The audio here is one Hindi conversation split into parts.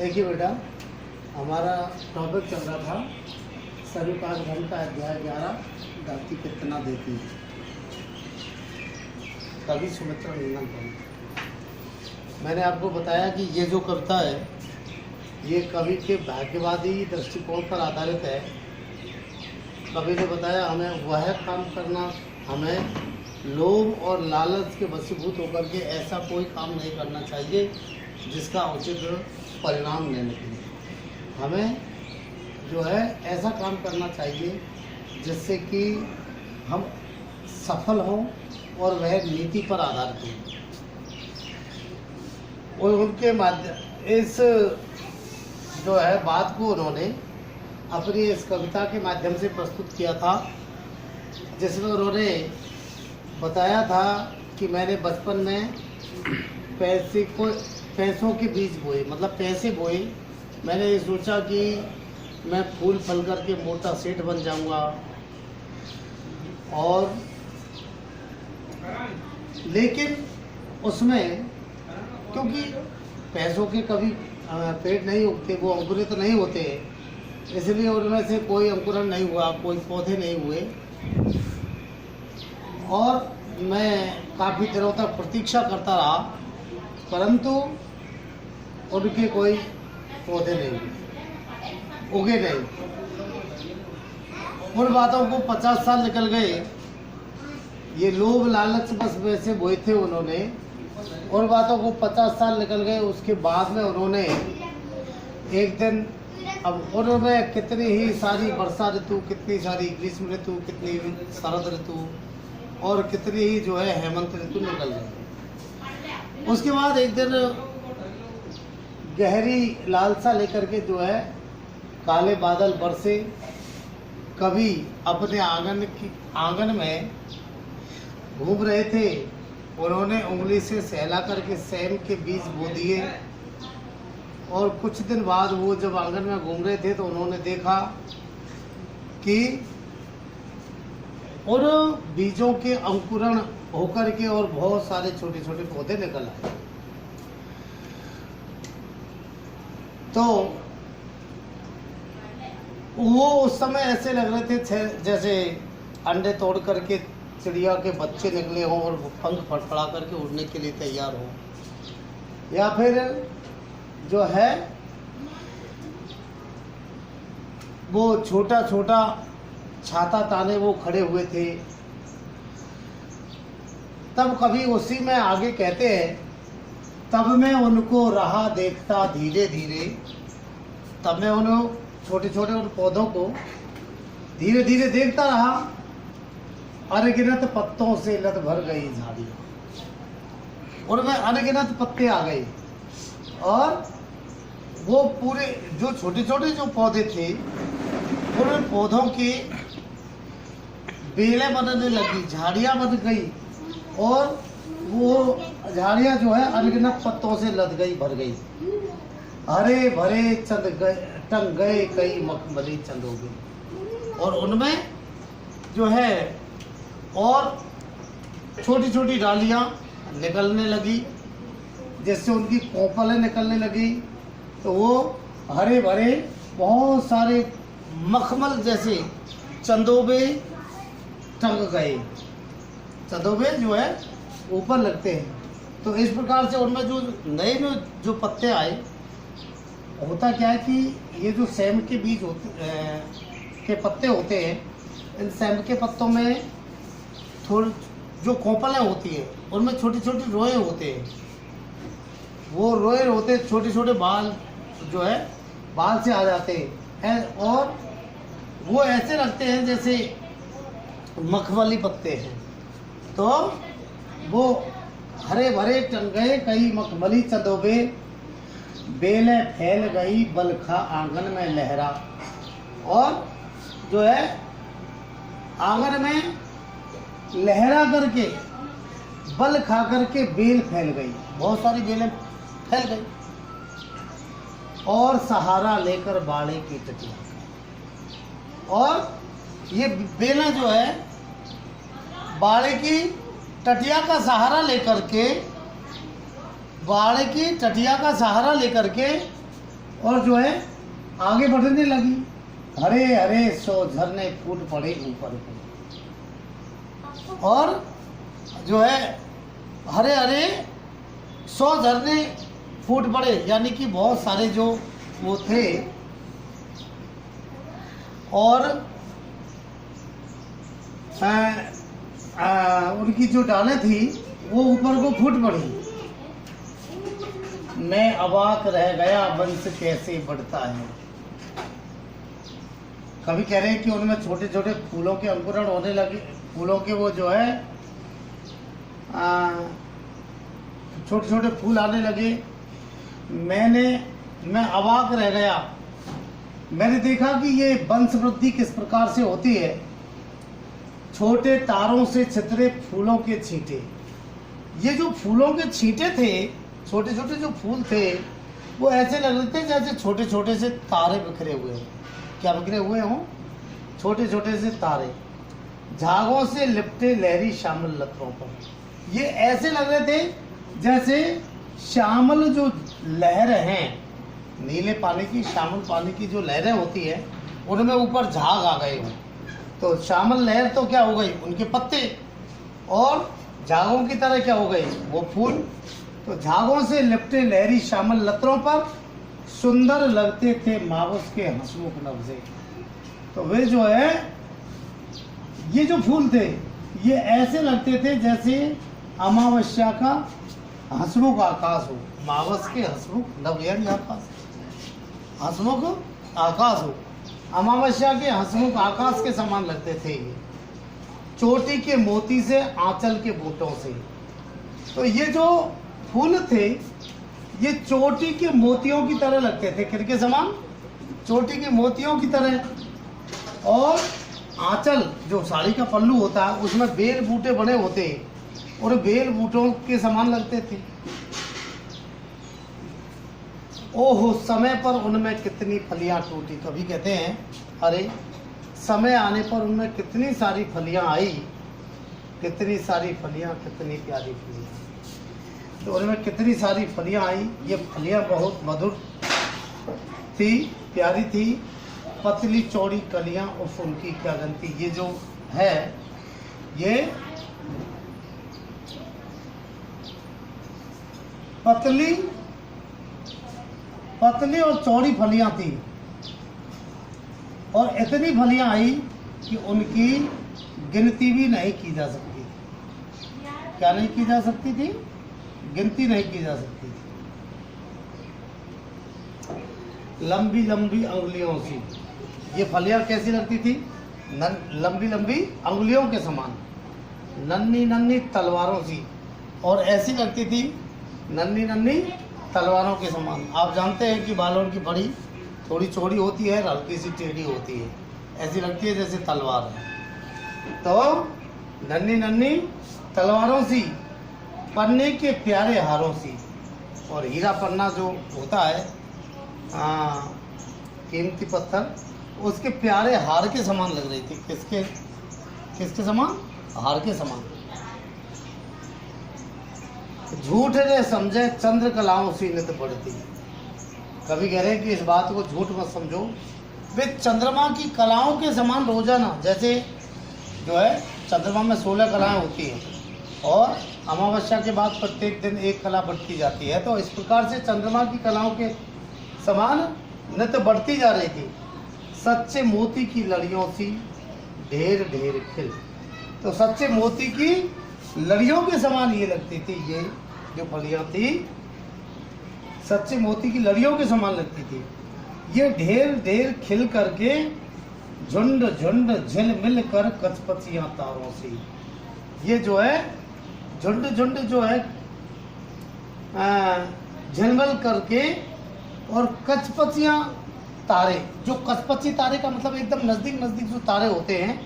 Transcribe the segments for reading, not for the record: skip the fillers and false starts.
देखिए बेटा, हमारा टॉपिक चल रहा था सविपाक धर्म का अध्याय 11, धरती कितना देती है। कवि सुमित्रा नंदन पंत। मैंने आपको बताया कि ये जो कविता है ये कवि के भाग्यवादी दृष्टिकोण पर आधारित है। कवि ने बताया हमें वह काम करना, हमें लोभ और लालच के वशीभूत होकर के ऐसा कोई काम नहीं करना चाहिए जिसका उचित परिणाम न निकले। हमें जो है ऐसा काम करना चाहिए जिससे कि हम सफल हों और वह नीति पर आधारित हो। और उनके माध्यम इस जो है बात को उन्होंने अपनी इस कविता के माध्यम से प्रस्तुत किया था, जिसमें उन्होंने बताया था कि मैंने बचपन में पैसों के बीज बोए, मतलब पैसे बोए। मैंने ये सोचा कि मैं फूल फल करके मोटा सेठ बन जाऊंगा, और लेकिन उसमें क्योंकि पैसों के कभी पेड़ नहीं उगते, वो अंकुरित तो नहीं होते, इसलिए उनमें से कोई अंकुरण नहीं हुआ, कोई पौधे नहीं हुए। और मैं काफ़ी दिनों तक प्रतीक्षा करता रहा, परंतु उनके कोई पौधे नहीं उगे नहीं। उन बातों को 50 साल निकल गए। ये लोभ लालच बस वैसे बोए थे उन्होंने। उन बातों को 50 साल निकल गए। उसके बाद में उन्होंने एक दिन, अब उनमें कितनी ही सारी वर्षा ऋतु, कितनी सारी ग्रीष्म ऋतु, कितनी शरद ऋतु और कितनी ही जो है हेमंत ऋतु निकल गई। उसके बाद एक दिन गहरी लालसा लेकर के जो है काले बादल बरसे। कभी अपने आंगन में घूम रहे थे, उन्होंने उंगली से सहला करके सेम के बीज बो दिए। और कुछ दिन बाद वो जब आंगन में घूम रहे थे तो उन्होंने देखा कि उन बीजों के अंकुरण होकर के और बहुत सारे छोटे छोटे पौधे निकल आए। तो वो उस समय ऐसे लग रहे थे जैसे अंडे तोड़ करके चिड़िया के बच्चे निकले हों और पंख फड़फड़ा करके उड़ने के लिए तैयार हों, या फिर जो है वो छोटा छोटा छाता ताने वो खड़े हुए थे। तब कभी उसी में आगे कहते हैं, तब मैं उनको रहा देखता धीरे धीरे। तब मैं उन छोटे छोटे उन पौधों को धीरे धीरे देखता रहा। अनगिनत पत्तों से लत भर गई झाड़ियाँ, उनमें अनगिनत पत्ते आ गए। और वो पूरे जो छोटे छोटे जो पौधे थे, उन पौधों की बेलें बनने लगी, झाड़ियाँ बन गई, और वो झाड़ियाँ जो है अनगिनत पत्तों से लद गई, भर गई। हरे भरे टंग गए कई मखमली चंदोगे। और उनमें जो है और छोटी छोटी डालियाँ निकलने लगी, जिससे उनकी कोंपलें निकलने लगी। तो वो हरे भरे बहुत सारे मखमल जैसे चंदोबे टंग गए। चंदोबे जो है ऊपर लगते हैं। तो इस प्रकार से उनमें जो नए जो पत्ते आए, होता क्या है कि ये जो सेम के बीज के पत्ते होते हैं, इन सेम के पत्तों में थोड़ी जो कोंपलें होती हैं, उनमें छोटी छोटी रोए होते हैं। वो रोए होते छोटे छोटे बाल जो है बाल से आ जाते हैं, और वो ऐसे लगते हैं जैसे मखमली पत्ते हैं। तो वो हरे भरे टंग गए कई मखमली चंदोबे, बेलें फैल गई बलखा आंगन में लहरा। और जो है आंगन में लहरा करके बल खा करके बेल फैल गई, बहुत सारी बेलें फैल गई। और सहारा लेकर बाड़े की टटिया, और ये बेलें जो है बाड़े की टटिया का सहारा लेकर के, बाड़े की टटिया का सहारा लेकर के और जो है आगे बढ़ने लगी। हरे हरे 100 झरने फूट पड़े ऊपर को, और जो है हरे हरे 100 झरने फूट पड़े, यानी कि बहुत सारे जो वो थे, और उनकी जो डालें थी वो ऊपर को फूट पड़ी। मैं अवाक रह गया, वंश कैसे बढ़ता है। कभी कह रहे हैं कि उनमें छोटे छोटे फूलों के अंकुरण होने लगे, फूलों के वो जो है छोटे छोटे फूल आने लगे। मैं अवाक रह गया, मैंने देखा कि ये वंश वृद्धि किस प्रकार से होती है। छोटे तारों से छितरे फूलों के छींटे, ये जो फूलों के छींटे थे, छोटे छोटे जो फूल थे, वो ऐसे लग रहे थे जैसे छोटे छोटे से तारे बिखरे हुए हैं। क्या बिखरे हुए हों? छोटे छोटे से तारे। झागों से लिपटे लहरी श्यामल लतरों पर, ये ऐसे लग रहे थे जैसे श्यामल जो लहर हैं, नीले पानी की, श्यामल पानी की जो लहरें होती है, उनमें ऊपर झाग आ गए हों। तो श्यामल लहर तो क्या हो गई, उनके पत्ते, और झागों की तरह क्या हो गई, वो फूल। तो झागों से लिपटे लहरी श्यामल लतरों पर सुंदर लगते थे मावस के हंसमुख नब्ज़े। तो वे जो है, ये जो फूल थे, ये ऐसे लगते थे जैसे अमावस्या का हंसमुख आकाश हो। मावस के हंसमुख नभ यानी आकाश, हंसमुख आकाश हो, अमावस्या के हंसमुख आकाश के समान लगते थे ये, चोटी के मोती से, आंचल के बूटों से। तो ये जो फूल थे, ये चोटी के मोतियों की तरह लगते थे, किनके समान, चोटी के मोतियों की तरह। और आंचल, जो साड़ी का पल्लू होता है, उसमें बेल बूटे बने होते, और बेल बूटों के समान लगते थे। ओहो समय पर उनमें कितनी फलियां टूटी। कभी कहते हैं अरे समय आने पर उनमें कितनी सारी फलियां आई, कितनी सारी फलियां, कितनी प्यारी फलियां। तो उनमें कितनी सारी फलियां आई। ये फलियां बहुत मधुर थी, प्यारी थी। पतली चौड़ी कलियां, उफ उनकी क्या गंती। ये जो है, ये पतली और चौड़ी फलियां थी, और इतनी फलियां आई कि उनकी गिनती भी नहीं की जा सकती। क्या नहीं की जा सकती थी? गिनती नहीं की जा सकती थी। लंबी लंबी अंगुलियों सी, ये फलियां कैसी लगती थी? लंबी लंबी अंगुलियों के समान, नन्ही नन्ही तलवारों सी, और ऐसी लगती थी नन्ही नन्ही तलवारों के समान। आप जानते हैं कि बालों की बड़ी थोड़ी चौड़ी होती है, हल्की सी टेढ़ी होती है, ऐसी लगती है जैसे तलवार है। तो नन्ही नन्ही तलवारों सी, पन्ने के प्यारे हारों सी, और हीरा पन्ना जो होता है, कीमती पत्थर, उसके प्यारे हार के समान लग रही थी। किसके समान? हार के समान। झूठ ने समझे चंद्र कलाओं सी नित बढ़ती। कभी कह रहे हैं कि इस बात को झूठ मत समझो, वे चंद्रमा की कलाओं के समान रोजाना, जैसे जो है चंद्रमा में 16 कलाएं होती हैं, और अमावस्या के बाद प्रत्येक दिन एक कला बढ़ती जाती है, तो इस प्रकार से चंद्रमा की कलाओं के समान नित्य बढ़ती जा रही थी। सच्चे मोती की लड़ियों सी ढेर ढेर खिल। तो सच्चे मोती की लड़ियों के समान ये लगती थी, ये जो फलियां थी सच्चे मोती की लड़ियों के समान लगती थी। ये ढेर ढेर खिल करके झुंड झुंड झिलमिल कर कचपचियां तारों से, ये जो है झुंड झुंड जो है झिलमिल करके, और कचपचियां तारे, जो कचपची तारे का मतलब एकदम नज़दीक नज़दीक जो तारे होते हैं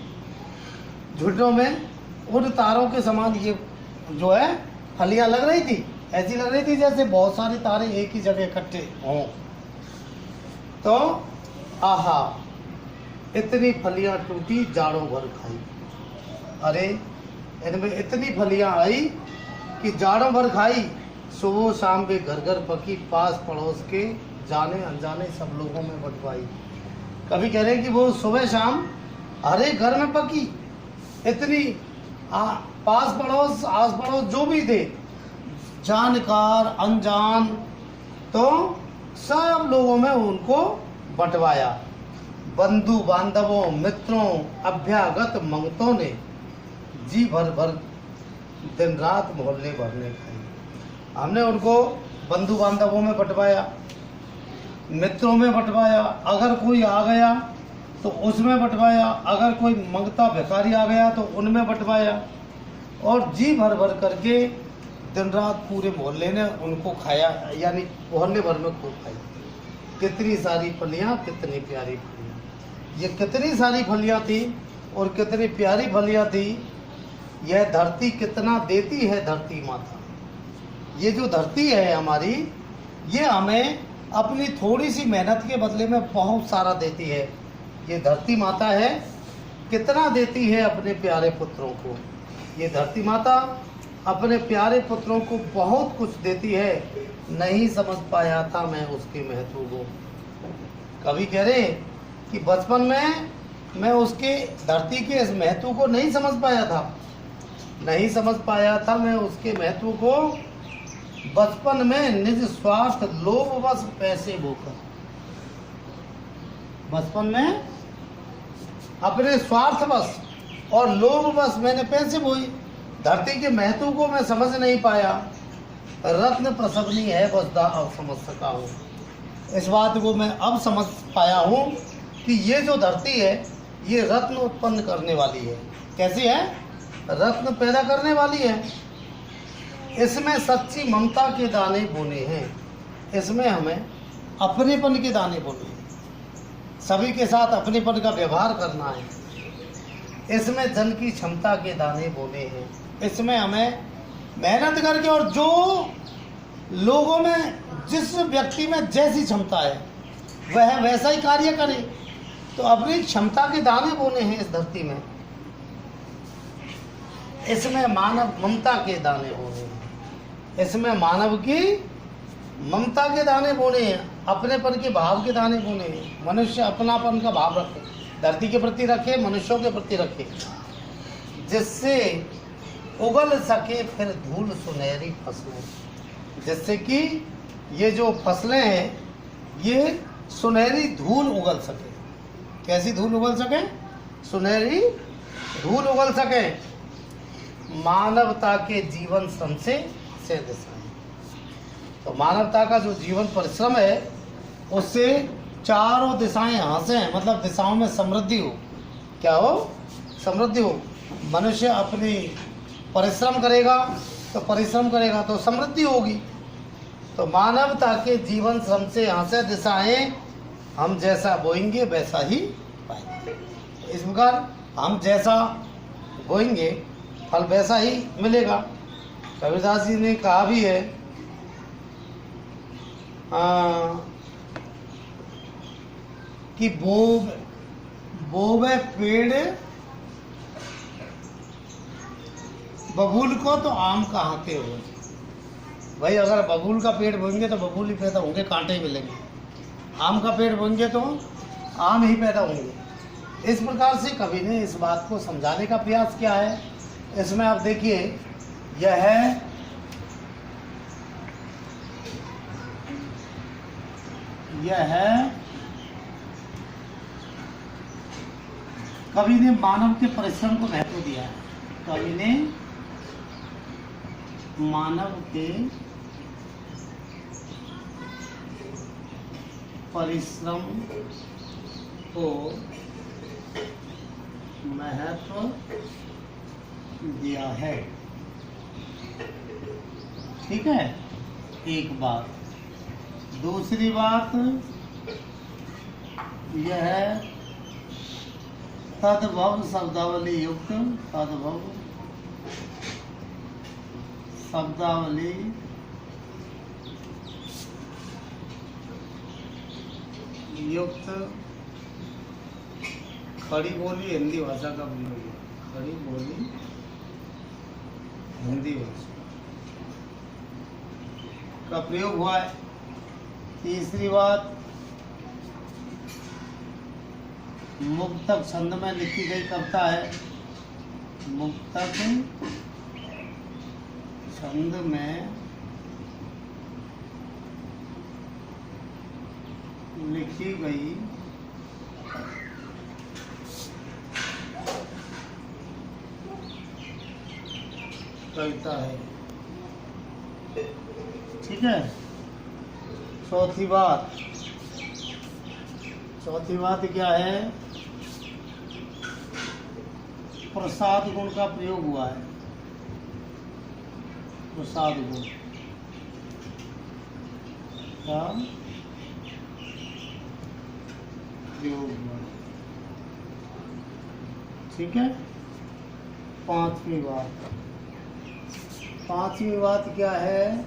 झुंडों में, उन तारों के समान ये जो है फलियां लग रही थी। ऐसी लग रही थी जैसे बहुत सारे तारे एक ही जगह इकट्ठे हों। तो आहा इतनी फलियां टूटी जाड़ों भर खाई। अरे इनमें इतनी फलियां आई कि जाड़ों भर खाई, सुबह शाम भी घर घर पकी, पास पड़ोस के जाने अनजाने सब लोगों में बंटवाई। कभी कह रहे कि वो सुबह शाम हर एक घर में पकी, इतनी पास पड़ोस आस पड़ोस जो भी थे, जानकार अनजान, तो सब लोगों में उनको बंटवाया। बंधु बांधवों मित्रों अभ्यागत मंगतों ने जी भर भर दिन रात मोहल्ले भरने खाई। हमने उनको बंधु बांधवों में बंटवाया, मित्रों में बंटवाया, अगर कोई आ गया तो उसमें बंटवाया, अगर कोई मंगता भिखारी आ गया तो उनमें बंटवाया, और जी भर भर करके दिन रात पूरे मोहल्ले ने उनको खाया, यानी मोहल्ले भर में खूब खाई। कितनी सारी फलियां, कितनी प्यारी फलियां, ये कितनी सारी फलियां थी और कितनी प्यारी फलियां थी। यह धरती कितना देती है धरती माता। ये जो धरती है हमारी, ये हमें अपनी थोड़ी सी मेहनत के बदले में बहुत सारा देती है। ये धरती माता है, कितना देती है अपने प्यारे पुत्रों को। ये धरती माता अपने प्यारे पुत्रों को बहुत कुछ देती है। नहीं समझ पाया था मैं उसके महत्व को। कभी कह रहे कि बचपन में मैं उसके धरती के इस महत्व को नहीं समझ पाया था, नहीं समझ पाया था मैं उसके महत्व को। बचपन में निज स्वार्थ लोभवश पैसे बोकर, बचपन में अपने स्वार्थवश और लोभवश मैंने पैसे बोई। धरती के महत्व को मैं समझ नहीं पाया। रत्न प्रसवनी है बसदा अब समझ सका हूँ। इस बात को मैं अब समझ पाया हूँ कि ये जो धरती है ये रत्न उत्पन्न करने वाली है। कैसी है? रत्न पैदा करने वाली है। इसमें सच्ची ममता के दाने बोने हैं, इसमें हमें अपनेपन के दाने बोने हैं, सभी के साथ अपनेपन का व्यवहार करना है। इसमें जन की क्षमता के दाने बोने हैं, इसमें हमें मेहनत करके, और जो लोगों में जिस व्यक्ति में जैसी क्षमता है वह वैसा ही कार्य करे। तो अपनी क्षमता के दाने बोने हैं इस धरती में। इसमें मानव ममता के दाने बोने हैं, इसमें मानव की ममता के दाने बोने हैं, अपनेपन के भाव के दाने बोने हैं। मनुष्य अपनापन का भाव रखे, धरती के प्रति रखे, मनुष्यों के प्रति रखे, जिससे उगल सके फिर धूल सुनहरी फसलें, जिससे कि ये जो फसलें हैं ये सुनहरी धूल उगल सके। कैसी धूल उगल सके? सुनहरी धूल उगल सके। मानवता के जीवन श्रम से दिशाएं, तो मानवता का जो जीवन परिश्रम है उससे चारों दिशाएं हंसें, मतलब दिशाओं में समृद्धि हो। क्या हो? समृद्धि हो। मनुष्य अपनी परिश्रम करेगा तो समृद्धि होगी। तो मानवता के जीवन श्रम से हंसे दिशाएं, हम जैसा बोएंगे वैसा ही पाएंगे। इस प्रकार हम जैसा बोएंगे फल वैसा ही मिलेगा। कबीरदास जी ने कहा भी है कि बोवे पेड़ बबूल को तो आम कहाँ के हो। भाई अगर बबूल का पेड़ बोएंगे तो बबूल ही पैदा होंगे, कांटे ही मिलेंगे। आम का पेड़ बोएंगे तो आम ही पैदा होंगे। इस प्रकार से कवि ने इस बात को समझाने का प्रयास किया है। इसमें आप देखिए, यह है कवि ने मानव के परिश्रम को महत्व दिया है। कवि ने मानव के परिश्रम को महत्व दिया है। ठीक है, एक बात। दूसरी बात यह है तद्भव शब्दावली युक्त, तद्भव शब्दावली युक्त खड़ी बोली हिंदी भाषा का प्रयोग है। खड़ी बोली हिंदी भाषा का प्रयोग हुआ है। तीसरी बात, मुक्तक छंद में लिखी गई कविता है। मुक्तक छंद में लिखी गई कविता है। ठीक है। चौथी बात क्या है? प्रसाद गुण का प्रयोग हुआ है। प्रसाद गुण का प्रयोग हुआ है। ठीक है। पांचवी बात क्या है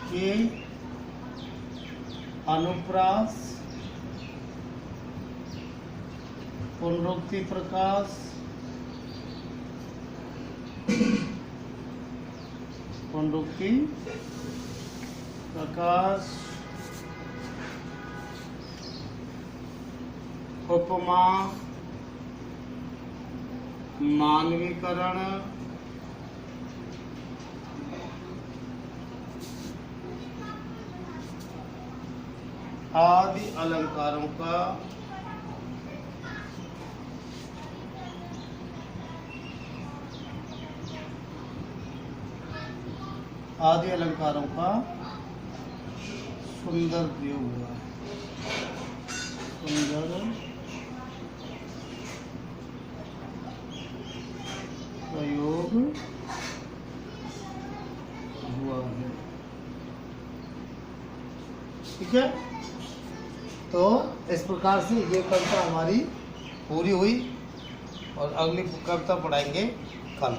कि अनुप्रास, पुनरुक्ति प्रकाश, उपमा, मानवीकरण, आदि अलंकारों का सुंदर प्रयोग हुआ है। सुंदर प्रयोग हुआ है। ठीक है। तो इस प्रकार से ये कविता हमारी पूरी हुई और अगली कविता पढ़ाएंगे कल।